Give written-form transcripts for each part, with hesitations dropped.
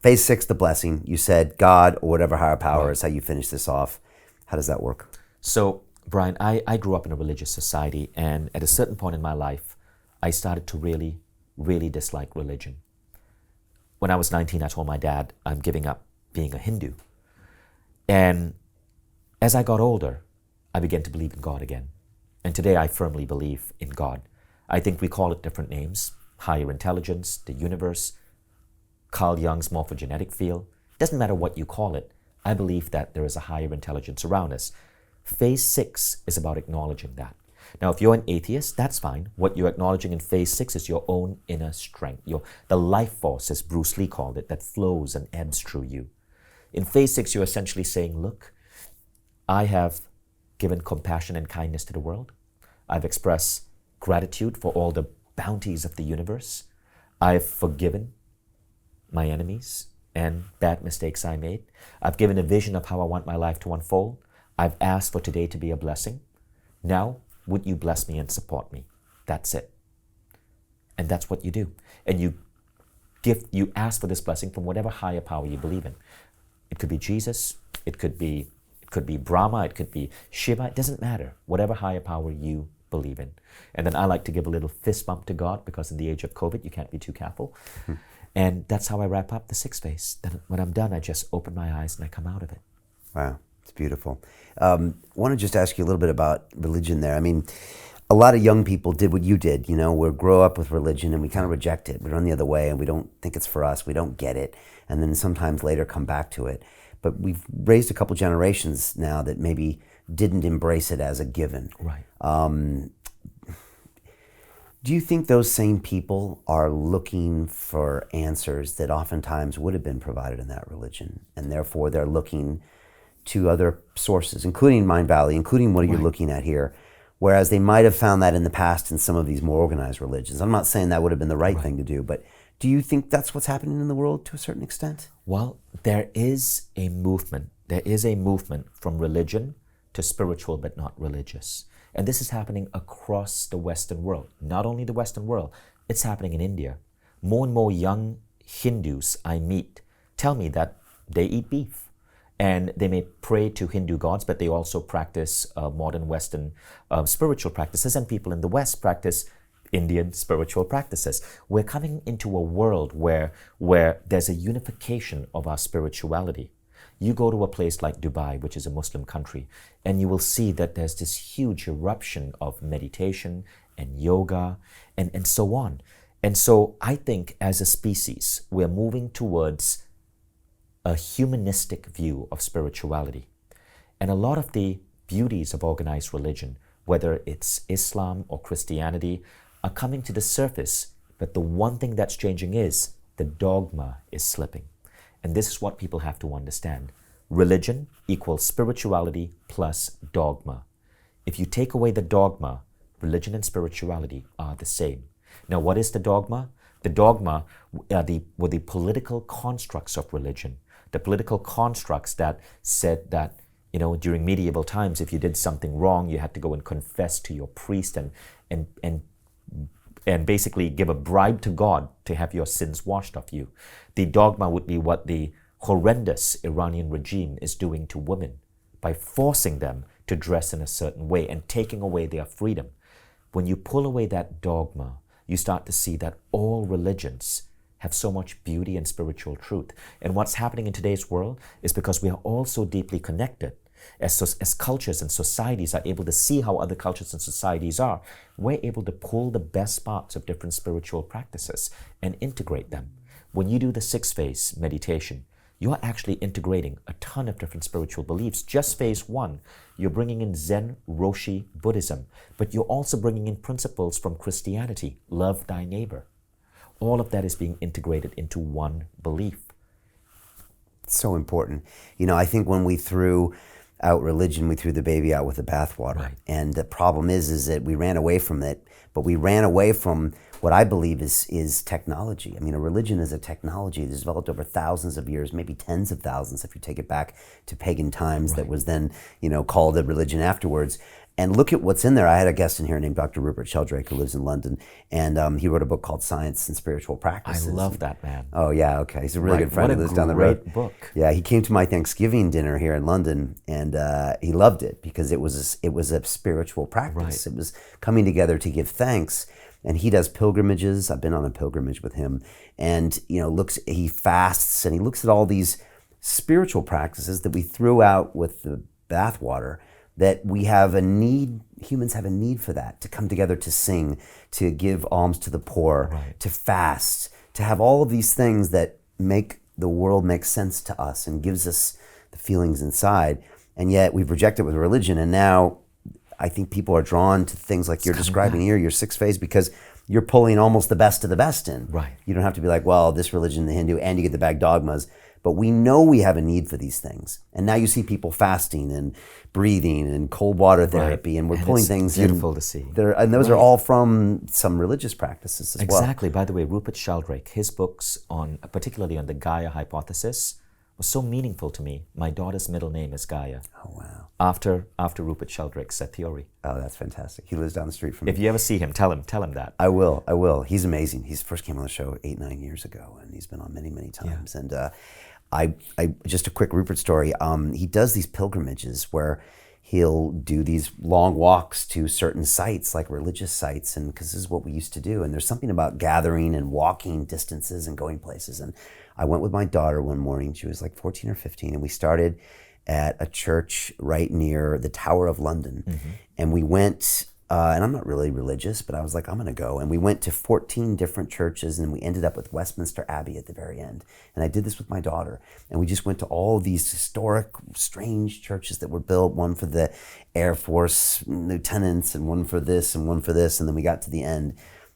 Phase 6, the blessing. You said God or whatever higher power Right. is how you finish this off. How does that work? So, Brian, I grew up in a religious society, and at a certain point in my life, I started to really, really dislike religion. When I was 19, I told my dad, I'm giving up being a Hindu. And as I got older, I began to believe in God again. And today I firmly believe in God. I think we call it different names: higher intelligence, the universe, Carl Jung's morphogenetic field. Doesn't matter what you call it. I believe that there is a higher intelligence around us. Phase 6 is about acknowledging that. Now, if you're an atheist, that's fine. What you're acknowledging in phase 6 is your own inner strength, the life force, as Bruce Lee called it, that flows and ebbs through you. In phase 6, you're essentially saying, look, I have given compassion and kindness to the world. I've expressed gratitude for all the bounties of the universe. I've forgiven my enemies and bad mistakes I made. I've given a vision of how I want my life to unfold. I've asked for today to be a blessing. Now, would you bless me and support me? That's it. And that's what you do. And you ask for this blessing from whatever higher power you believe in. It could be Jesus, it could be Brahma, it could be Shiva, it doesn't matter. Whatever higher power you believe in. And then I like to give a little fist bump to God, because in the age of COVID, you can't be too careful. And that's how I wrap up the 6th phase. Then when I'm done, I just open my eyes and I come out of it. Wow, it's beautiful. I want to just ask you a little bit about religion there. I mean, a lot of young people did what you did, we grow up with religion and we kind of reject it. We run the other way and we don't think it's for us. We don't get it. And then sometimes later come back to it. But we've raised a couple generations now that maybe didn't embrace it as a given. Right. Do you think those same people are looking for answers that oftentimes would have been provided in that religion, and therefore they're looking to other sources, including Mindvalley, including what you're looking at here, whereas they might have found that in the past in some of these more organized religions? I'm not saying that would have been the right thing to do, but do you think that's what's happening in the world to a certain extent? Well, there is a movement. There is a movement from religion to spiritual but not religious. And this is happening across the Western world. Not only the Western world, it's happening in India. More and more young Hindus I meet tell me that they eat beef. And they may pray to Hindu gods, but they also practice modern Western spiritual practices. And people in the West practice Indian spiritual practices. We're coming into a world where there's a unification of our spirituality. You go to a place like Dubai, which is a Muslim country, and you will see that there's this huge eruption of meditation and yoga and so on. And so I think as a species, we're moving towards a humanistic view of spirituality. And a lot of the beauties of organized religion, whether it's Islam or Christianity, are coming to the surface. But the one thing that's changing is the dogma is slipping. And this is what people have to understand. Religion equals spirituality plus dogma. If you take away the dogma, religion and spirituality are the same. Now, what is the dogma? The dogma were the political constructs of religion. The political constructs that said that, during medieval times, if you did something wrong, you had to go and confess to your priest and basically give a bribe to God to have your sins washed off you. The dogma would be what the horrendous Iranian regime is doing to women by forcing them to dress in a certain way and taking away their freedom. When you pull away that dogma, you start to see that all religions have so much beauty and spiritual truth. And what's happening in today's world is because we are all so deeply connected. As cultures and societies are able to see how other cultures and societies are, we're able to pull the best parts of different spiritual practices and integrate them. When you do the 6th phase meditation, you're actually integrating a ton of different spiritual beliefs. Just phase 1, you're bringing in Zen, Roshi, Buddhism, but you're also bringing in principles from Christianity, love thy neighbor. All of that is being integrated into one belief. It's so important. I think when we threw out religion, we threw the baby out with the bathwater. Right. And the problem is that we ran away from it, but we ran away from what I believe is technology. I mean, a religion is a technology that's developed over thousands of years, maybe tens of thousands if you take it back to pagan times, that was then, called a religion afterwards. And look at what's in there. I had a guest in here named Dr. Rupert Sheldrake, who lives in London, and he wrote a book called Science and Spiritual Practices. I love that man. Oh yeah, okay. He's a really good friend. He lives down the road. What a great book. Yeah, he came to my Thanksgiving dinner here in London, and he loved it because it was a spiritual practice. Right. It was coming together to give thanks. And he does pilgrimages. I've been on a pilgrimage with him, and he fasts, and he looks at all these spiritual practices that we threw out with the bathwater. That we have a need, humans have a need for that, to come together, to sing, to give alms to the poor, right. to fast, to have all of these things that make the world make sense to us and gives us the feelings inside. And yet we've rejected it with religion, and now I think people are drawn to things like you're describing here, your sixth phase, because you're pulling almost the best of the best in. Right. You don't have to be like, well, this religion, the Hindu, and you get the bag dogmas. But we know we have a need for these things. And now you see people fasting and breathing and cold water therapy, and we're pulling things in. It's beautiful to see. And those are all from some religious practices as well. Exactly. By the way, Rupert Sheldrake, his books particularly on the Gaia hypothesis, was so meaningful to me. My daughter's middle name is Gaia. Oh, wow. After Rupert Sheldrake's theory. Oh, that's fantastic. He lives down the street from me. If you ever see him, tell him that. I will. He's amazing. He first came on the show 8-9 years ago, and he's been on many, many times. Yeah. And I just a quick Rupert story. He does these pilgrimages where he'll do these long walks to certain sites, like religious sites, and because this is what we used to do. And there's something about gathering and walking distances and going places. And I went with my daughter one morning. She was like 14 or 15, and we started at a church right near the Tower of London. Mm-hmm. And we went, and I'm not really religious, but I was like, I'm going to go. And we went to 14 different churches, and we ended up with Westminster Abbey at the very end. And I did this with my daughter. And we just went to all of these historic, strange churches that were built, one for the Air Force lieutenants, and one for this, and one for this. And then we got to the end.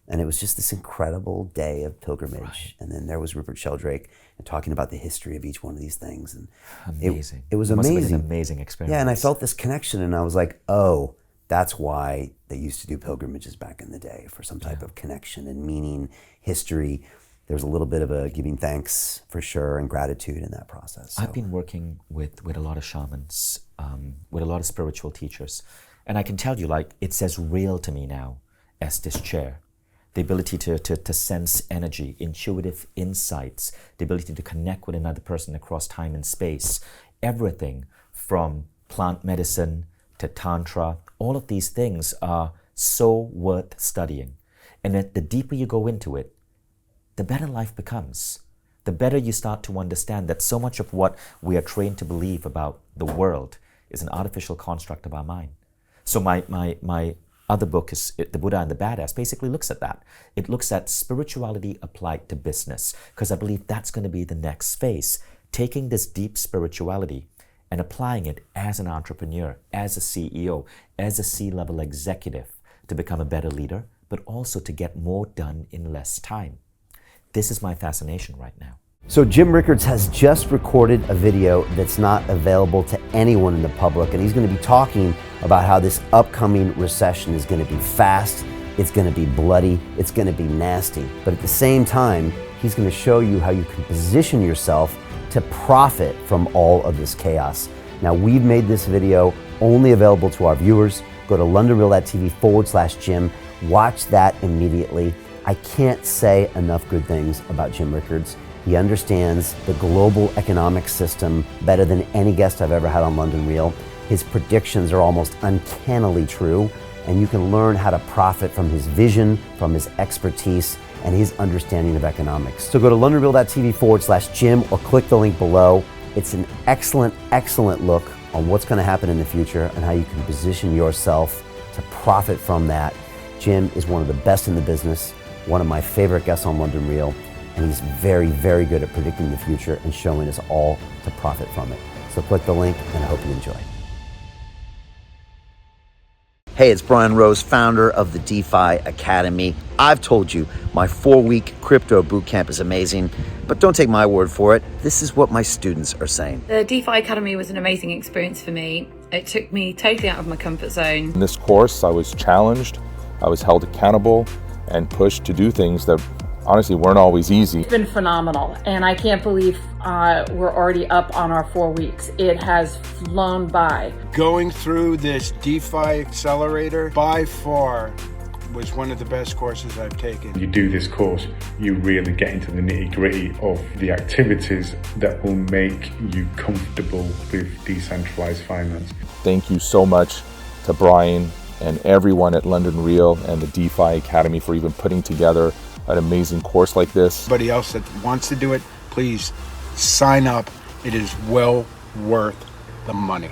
And it was just this incredible day of pilgrimage. Right. And then there was Rupert Sheldrake and talking about the history of each one of these things. And amazing. It was amazing. Must have been an amazing experience. Yeah, and I felt this connection, and I was like, oh, that's why they used to do pilgrimages back in the day, for some type of connection and meaning, history. There's a little bit of a giving thanks for sure and gratitude in that process. So. I've been working with a lot of shamans, with a lot of spiritual teachers, and I can tell you, like, it's as real to me now as this chair. The ability to sense energy, intuitive insights, the ability to connect with another person across time and space, everything from plant medicine to tantra, all of these things are so worth studying. And that the deeper you go into it, the better life becomes. The better you start to understand that so much of what we are trained to believe about the world is an artificial construct of our mind. So my other book is The Buddha and the Badass, basically looks at that. It looks at spirituality applied to business, because I believe that's going to be the next phase, taking this deep spirituality and applying it as an entrepreneur, as a CEO, as a C-level executive to become a better leader, but also to get more done in less time. This is my fascination right now. So Jim Rickards has just recorded a video that's not available to anyone in the public, and he's going to be talking about how this upcoming recession is going to be fast, it's going to be bloody, it's going to be nasty. But at the same time, he's going to show you how you can position yourself to profit from all of this chaos. Now, we've made this video only available to our viewers. Go to londonreal.tv/Jim. Watch that immediately. I can't say enough good things about Jim Rickards. He understands the global economic system better than any guest I've ever had on London Real. His predictions are almost uncannily true, and you can learn how to profit from his vision, from his expertise, and his understanding of economics. So go to londonreal.tv/Jim or click the link below. It's an excellent, excellent look on what's going to happen in the future and how you can position yourself to profit from that. Jim is one of the best in the business, one of my favorite guests on London Real, and he's very, very good at predicting the future and showing us all to profit from it. So click the link, and I hope you enjoy. Hey, it's Brian Rose, founder of the DeFi Academy. I've told you my 4-week crypto bootcamp is amazing, but don't take my word for it. This is what my students are saying. The DeFi Academy was an amazing experience for me. It took me totally out of my comfort zone. In this course, I was challenged, I was held accountable, and pushed to do things that honestly weren't always easy. It's been phenomenal, and I can't believe we're already up on our 4 weeks. It has flown by. Going through this DeFi accelerator by far was one of the best courses I've taken. You do this course, you really get into the nitty-gritty of the activities that will make you comfortable with decentralized finance. Thank you so much to Brian and everyone at London Real and the DeFi Academy for even putting together an amazing course like this. Anybody else that wants to do it, please sign up. It is well worth the money.